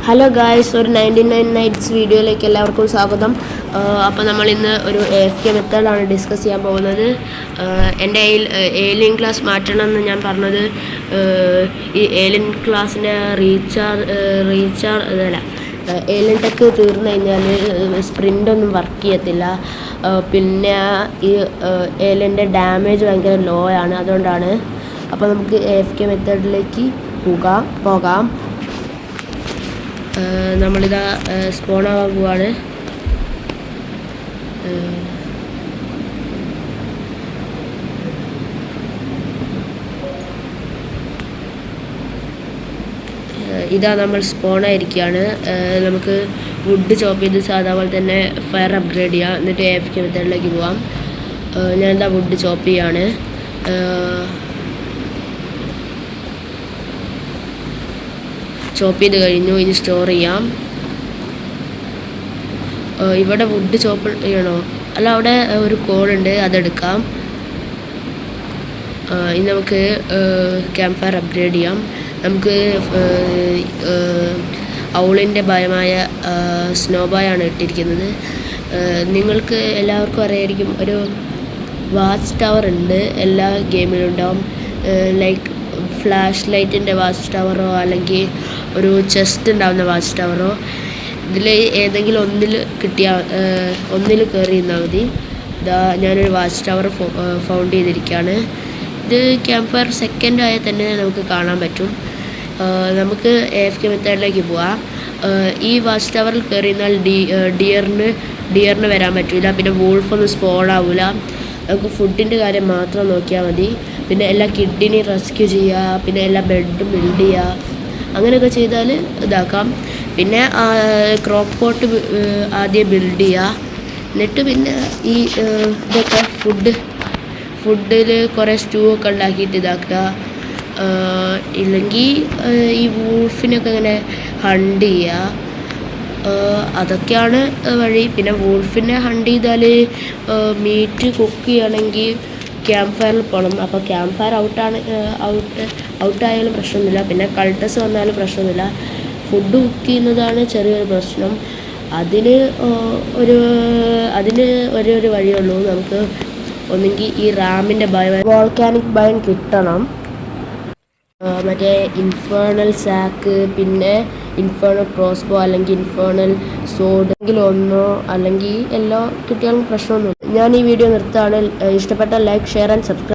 Hello guys, ഒരു 99 nights വീഡിയോയിലേക്ക് എല്ലാവർക്കും സ്വാഗതം. അപ്പോൾ നമ്മൾ ഇന്ന് ഒരു AFK മെത്തേഡാണ് ഡിസ്കസ് ചെയ്യാൻ പോകുന്നത്. എൻ്റെ ഏലിയൻ ക്ലാസ് മാറ്റണമെന്ന് ഞാൻ പറഞ്ഞത് ഈ ഏലിയൻ ക്ലാസ്സിൻ്റെ അതല്ല ഏലിയൻ ടെക്ക് തീർന്നു കഴിഞ്ഞാൽ സ്പ്രിൻ്റൊന്നും വർക്ക് ചെയ്യത്തില്ല. പിന്നെ ഈ ഏലിയൻ്റെ ഡാമേജ് ഭയങ്കര ലോ ആണ്. അതുകൊണ്ടാണ്. അപ്പോൾ നമുക്ക് AFK മെത്തേഡിലേക്ക് പോകാം. നമ്മളിതാ സ്പോണാവാൻ പോവാണ്. ഇതാ നമ്മൾ സ്പോണായിരിക്കുകയാണ്. നമുക്ക് വുഡ് ചോപ്പ് ചെയ്ത് സാധാരണ തന്നെ ഫയർ അപ്ഗ്രേഡ് ചെയ്യാം. എന്നിട്ട് AFK മെത്തേഡിലേക്ക് പോവാം. ഞാനെന്താ വുഡ് ചോപ്പ് ചെയ്യാണ്. ചോപ്പ് ചെയ്ത് കഴിഞ്ഞു. ഇനി സ്റ്റോർ ചെയ്യാം. ഇവിടെ വുഡ് ചോപ്പ് ചെയ്യണോ? അല്ല, അവിടെ ഒരു കോളുണ്ട്, അതെടുക്കാം. ഇനി നമുക്ക് ക്യാമ്പ് ഫയർ അപ്ഗ്രേഡ് ചെയ്യാം. നമുക്ക് ഔളിൻ്റെ ഭയമായ സ്നോബായാണ് ഇട്ടിരിക്കുന്നത്. നിങ്ങൾക്ക് എല്ലാവർക്കും അറിയായിരിക്കും, ഒരു വാച്ച് ടവർ ഉണ്ട്, എല്ലാ ഗെയിമിലും ഉണ്ടാവും. ലൈക്ക് ഫ്ലാഷ് ലൈറ്റിൻ്റെ വാച്ച് ടവറോ അല്ലെങ്കിൽ ഒരു ചെസ്റ്റ് ഉണ്ടാവുന്ന വാച്ച് ടവറോ, ഇതിൽ ഏതെങ്കിലും ഒന്നിൽ കയറി നിന്നാൽ മതി. ഇതാ ഞാനൊരു വാച്ച് ടവർ ഫൗണ്ട് ചെയ്തിരിക്കുകയാണ്. ഇത് ക്യാമ്പ് ഫയർ സെക്കൻഡ് ആയാൽ തന്നെ നമുക്ക് കാണാൻ പറ്റും. നമുക്ക് AFK മെത്തേഡിലേക്ക് പോവാം. ഈ വാച്ച് ടവറിൽ കയറി നിന്നാൽ ഡിയറിന് വരാൻ പറ്റില്ല. പിന്നെ വൂൾഫൊന്നും സ്പോൺ ആവില്ല. നമുക്ക് ഫുഡിൻ്റെ കാര്യം മാത്രം നോക്കിയാൽ മതി. പിന്നെ എല്ലാ കിഡിനെയും റെസ്ക്യൂ ചെയ്യുക, പിന്നെ എല്ലാ ബെഡും ബിൽഡ് ചെയ്യുക, അങ്ങനെയൊക്കെ ചെയ്താൽ ഇതാക്കാം. പിന്നെ ക്രോക്ക് പോട്ട് ആദ്യം ബിൽഡ് ചെയ്യുക. എന്നിട്ട് പിന്നെ ഈ ഇതൊക്കെ ഫുഡിൽ കുറേ സ്റ്റൂ ഒക്കെ ഉണ്ടാക്കിയിട്ട് ഇതാക്കുക. ഇല്ലെങ്കിൽ ഈ വൂൾഫിനൊക്കെ ഇങ്ങനെ ഹണ്ട് ചെയ്യുക. അതൊക്കെയാണ് വഴി. പിന്നെ വൂൾഫിനെ ഹണ്ട് ചെയ്താൽ മീറ്റ് കുക്ക് ചെയ്യണമെങ്കിൽ ക്യാമ്പ് ഫയറിൽ പോകണം. അപ്പോൾ ക്യാമ്പ് ഫയർ ഔട്ടായാലും പ്രശ്നമൊന്നുമില്ല. പിന്നെ കൾട്ടസ് വന്നാലും പ്രശ്നമൊന്നുമില്ല. ഫുഡ് കുക്ക് ചെയ്യുന്നതാണ് ചെറിയൊരു പ്രശ്നം. അതിന് ഒരു വഴിയുള്ളൂ. നമുക്ക് ഒന്നെങ്കിൽ ഈ റാമിൻ്റെ വോൾക്കാനിക് ബയൺ കിട്ടണം. മറ്റേ ഇൻഫേർണൽ സാക്ക്, പിന്നെ ഇൻഫേർണൽ ക്രോസ്ബോ അല്ലെങ്കിൽ ഇൻഫേർണൽ സോഡ് ഒന്നോ അല്ലെങ്കിൽ എല്ലോ കിട്ടിയാലും പ്രശ്നമൊന്നുമില്ല. ഞാൻ ഈ വീഡിയോ നിർത്താണ്. ഇഷ്ടപ്പെട്ട ലൈക്ക്, ഷെയർ ആൻഡ് സബ്സ്ക്രൈബ്.